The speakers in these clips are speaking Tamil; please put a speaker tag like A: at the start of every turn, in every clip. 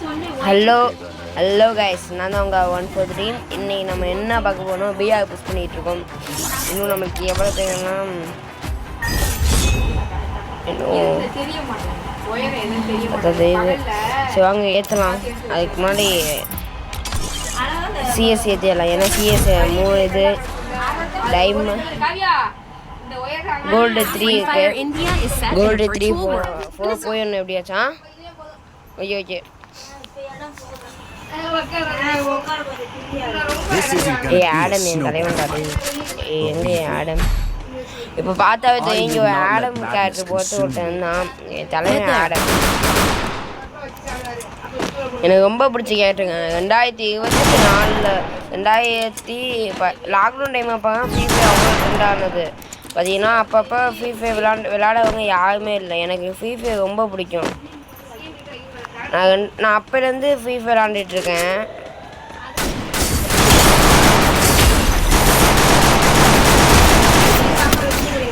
A: ஹலோ கைஸ், நான் தான் உங்கள் 143. இன்னைக்கு நம்ம என்ன பார்க்க போனோம், பிஆர் புஷ் பண்ணிகிட்டு இருக்கோம். இன்னும் நம்மளுக்கு எவ்வளோ தேவைன்னா சரி வாங்க ஏற்றலாம். அதுக்கு முன்னாடி சிஎஸ் ஏற்றிடலாம். ஏன்னா சிஎஸ் 3 இது டைமண்ட் கோல்டு 3 இருக்கு. கோல்டு 3 4 போயிடணும் எப்படியாச்சா. ஓகே ஆடம் என் தலைவன் எங்கே ஆடம் இப்போ பார்த்தாவே தெரியும். ஆடம் கேரக்டர் போட்டு விட்டேன்னா என் தலைவன் ஆடம் எனக்கு ரொம்ப பிடிச்ச கேரக்டருங்க. 2024 லாக்டவுன் டைம் அப்போ தான் ஃப்ரீ ஃபயர் அவ்வளோ ட்ரெண்ட் ஆனது பார்த்தீங்கன்னா. அப்பப்போ ஃப்ரீ ஃபயர் விளையாடவங்க யாருமே இல்லை. எனக்கு ஃப்ரீ ஃபயர் ரொம்ப பிடிக்கும். நான் அப்போலேருந்து ஃப்ரீ ஃபயர் விளாண்டுட்ருக்கேன்.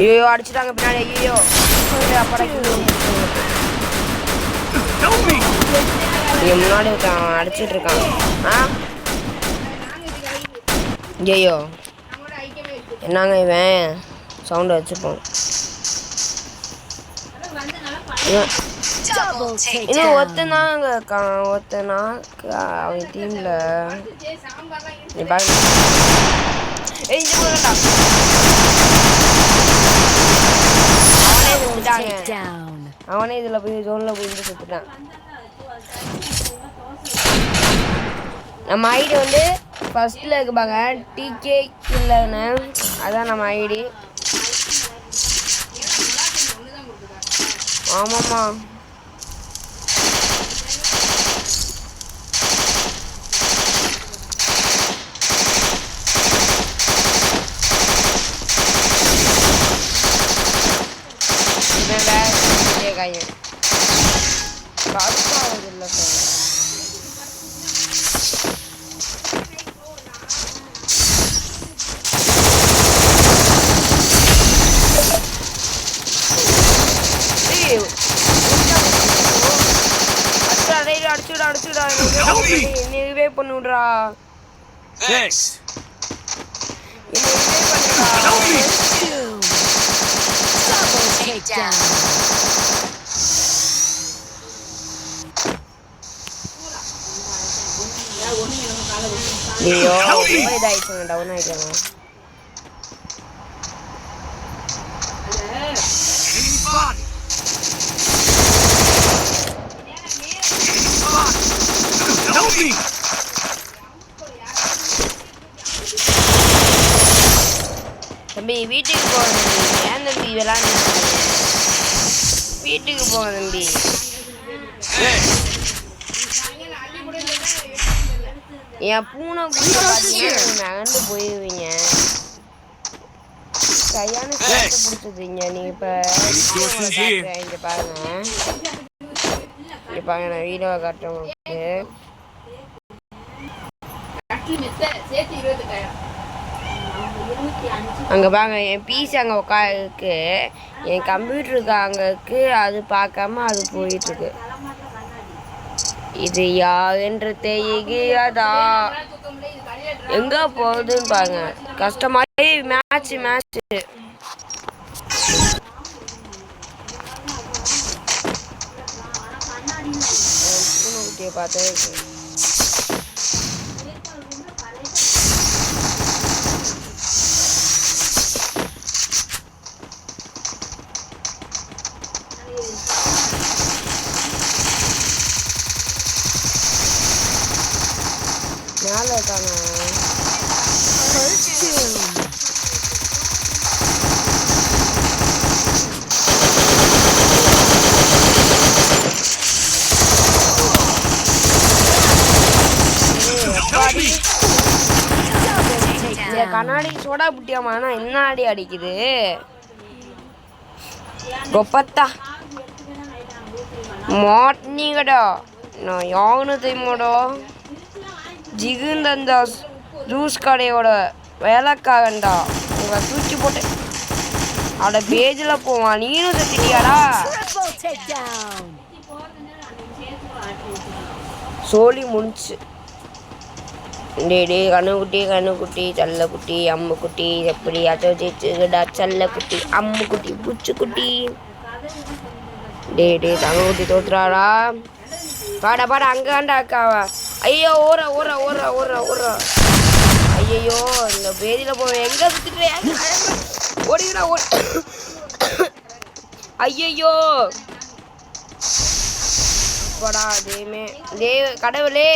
A: ஐயோ அடிச்சுட்டாங்க பின்னாடி. ஐயோ இங்கே முன்னாடி இருக்கான், அடிச்சுட்டு இருக்கான். ஐயோ என்னங்க இவன் சவுண்டு வச்சுப்போம். இன்னும் ஒருத்தனாங்க ஒருத்தனா அவன் டீம்ல அவனே இதுல போய் ஜோன்ல போய் செத்துட்டான். நம்ம ஐடி வந்து ஃபர்ஸ்ட்ல இருக்குப்பாங்க, டிகே கில்லர்னு. அதான் நம்ம ஐடி. ஆமாம்மா அடிச்சுடா என்னவே பண்ணுடா. ஐயோ இதாயிடுச்சுங்க, டவுன் ஆயிட்டாங்க. தம்பி வீட்டுக்கு போங்க தம்பி. ஏன் தம்பி விளாண்டு வீட்டுக்கு போங்க தம்பி. என் பூனை நகர்ந்து போயிடுவீங்க. கையான சேர்த்து பிடிச்சதுங்க. நீங்கள் இப்போ இங்கே பாருங்க, இங்கே பாருங்க, நான் வீடியோ காட்டுறேன் உங்களுக்கு. அங்கே பாருங்க, என் பீஸ் அங்கே உட்காருக்கு, என் கம்ப்யூட்டருக்கு அங்கே இருக்கு. அது பார்க்காம அது போயிட்டுருக்கு. இது யாருன்ற தெரியாதா எங்க போகுதுன்னு பாருங்க. கஷ்டமாவே மேட்ச் குட்டியை பார்த்தே மேலே இருக்காங்க. கண்ணாடி சோடா புட்டியாமா என்ன அடி அடிக்குது கொப்பத்தா மாட்டினீங்கடா. நான் யாவுன்னு தெரியுமாடா, ஜிகுந்தந்தா ஜூஸ் கடையோட வேலைக்காரன்டா. உங்களை தூக்கி போட்டு அட பேஜில் போவான். நீனும் செத்துட்டியாடா. சோலி முடிச்சு. டே கண்ணுக்குட்டி சல்லக்குட்டி அம்முக்குட்டி எப்படியாச்சும் ஜெயிச்சுடா சல்லக்குட்டி அம்முக்குட்டி பூச்சிக்குட்டி. டே தங்கக்குட்டி தோத்துறாடா. பாடா அங்காண்டா அக்காவா. ஐயோ ஓடுறா. ஐயோ இந்த பேதியில் போவேன் எங்கே சுற்றிட்டு ஓடிடா ஐயோ அப்பாடா தேமே கடவுளே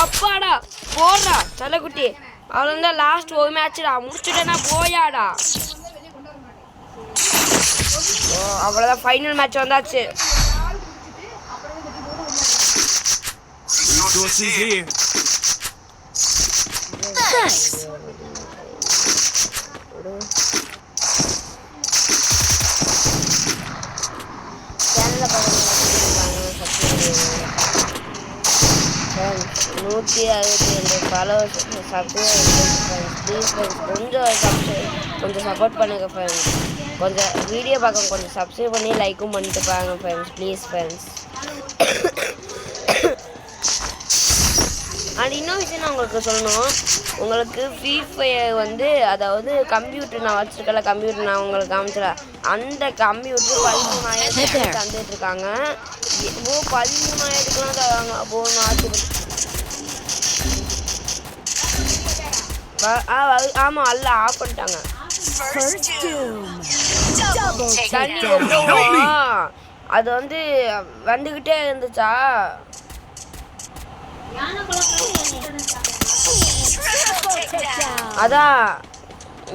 A: அப்பாடா போடுறா சல்லக்குட்டி. அவள் தான் லாஸ்ட் ஒரு மேட்ச்டா முடிச்சுட்டேன்னா போயாடா. அவ்வளோதான் ஃபைனல் மேட்ச் வந்தாச்சு. சேனலில் பார்க்க 167 ஃபாலோவர்ஸ் ப்ளீஸ் ஃப்ரெண்ட்ஸ் கொஞ்சம் சப்போர்ட் பண்ணுங்கள் ஃப்ரெண்ட்ஸ். கொஞ்சம் வீடியோ பார்க்க கொஞ்சம் சப்ஸ்கிரைப் பண்ணி லைக்கும் பண்ணிட்டு பாருங்க ஃப்ரெண்ட்ஸ் ப்ளீஸ் ஃப்ரெண்ட்ஸ். அண்ட் இன்னொரு விஷயம் நான் உங்களுக்கு சொல்லணும். உங்களுக்கு ஃப்ரீ ஃபயர் வந்து அதாவது கம்ப்யூட்டர் நான் வச்சுருக்கல கம்ப்யூட்டர் நான் உங்களுக்கு காமிச்சிட அந்த கம்ப்யூட்டர் 13,000 தந்துட்டுருக்காங்க. 13,000க்குலாம் தராங்க. அப்போ ஆமாம் அல்ல ஆஃப் பண்ணிட்டாங்க. அது வந்து வந்துக்கிட்டே இருந்துச்சா அதான்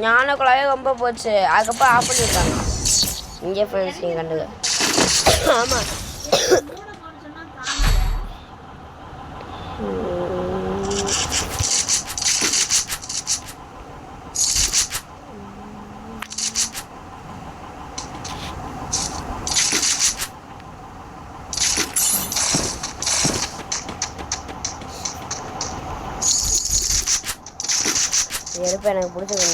A: ஞான குழாயே ரொம்ப போச்சு. அதுக்கப்புறம் ஆஃப் பண்ணிட்டாங்க. இங்கே ஃப்ரெண்ட்ஸ் நீங்கள் கண்டுங்க. ஆமாம் எடுப்ப எனக்கு பிடிச்சது.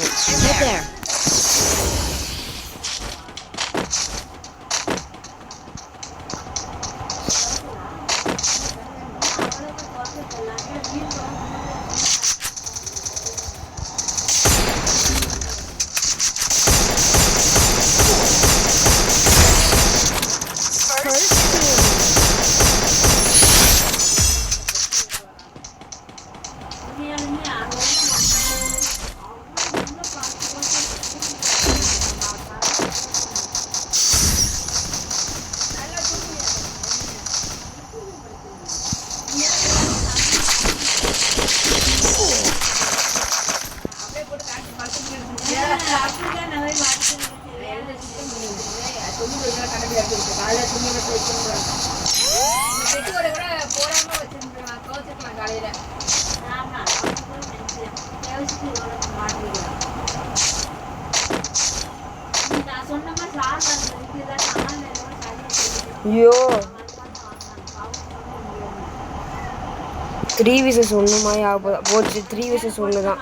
A: ஐயோ 3 vs 1 மாதிரி ஆக போச்சு. 3 vs 1 தான்.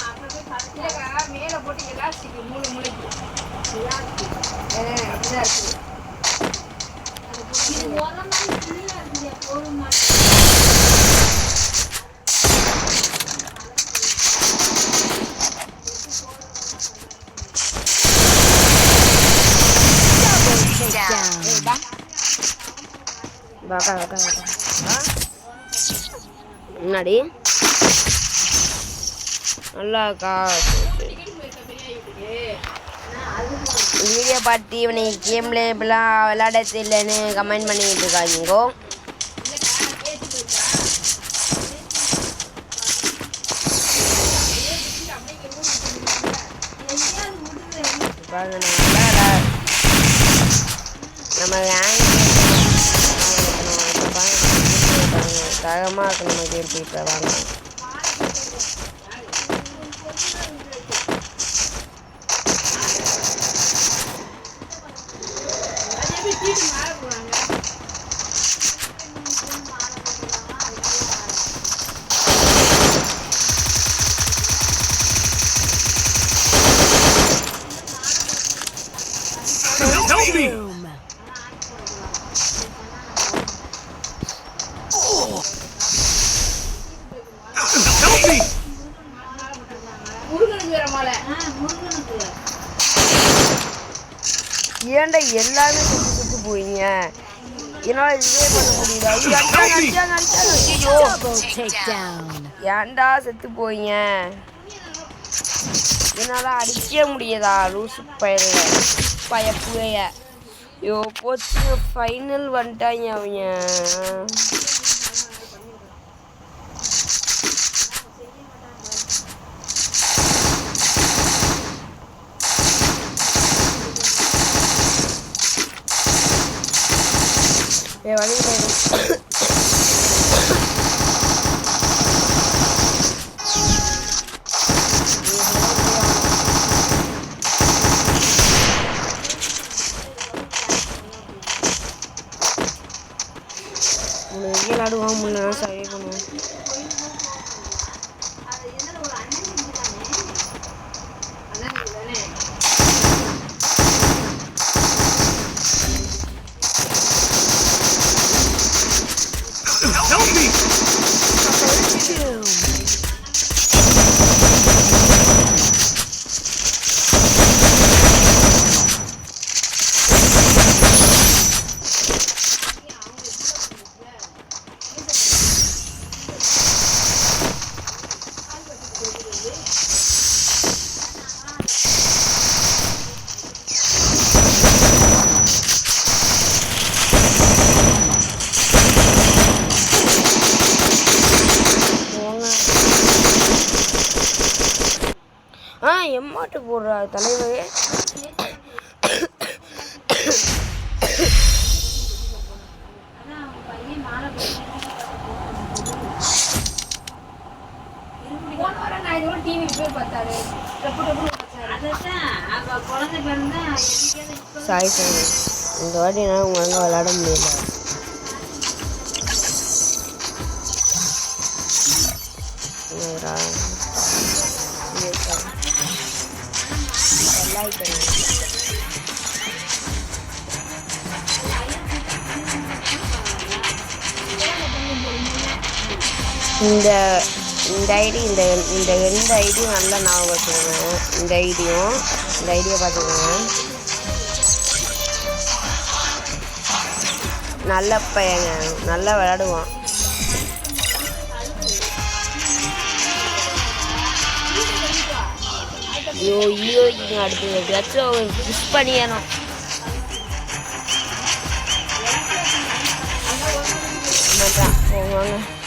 A: முன்னாடி நல்லா இருக்கா வீடியோ பார்த்து இவனுக்கு கேம்ல இப்பெல்லாம் விளையாட தெரியலன்னு கமெண்ட் பண்ணிக்கிட்டு இருக்காங்க. நம்ம தரமாக இருக்கு நம்ம கேம் போயிட்டு வாங்க. ஏன்டா எல்லாமே சுட்டு போயிங்க என்னால் இதுவே பண்ண முடியல ஏன்டா செத்து போயிங்க என்னால் அடிக்க முடியாதா லூசு பயப்புவைய ஐயோ போச்சுங்க ஃபைனல் வந்துட்டாங்க அவங்க விளையாடுவான் முன்னா சரி பண்ணுவோம் எம்மாட்டு போடுறா தலைவரே சாரி சாரி இந்த வாட்டி நான் உங்க விளையாட முடியல இந்த ஐடி இந்த ரெண்டு ஐடியும் நல்லா ஞாபகம் வச்சுக்கோங்க இந்த ஐடியை பார்த்துக்கோங்க நல்ல பையங்க நல்லா விளையாடுவான் ஐயோ அடுத்து எப்படியாச்சும் மிஸ் பண்ணிடணும் போவாங்க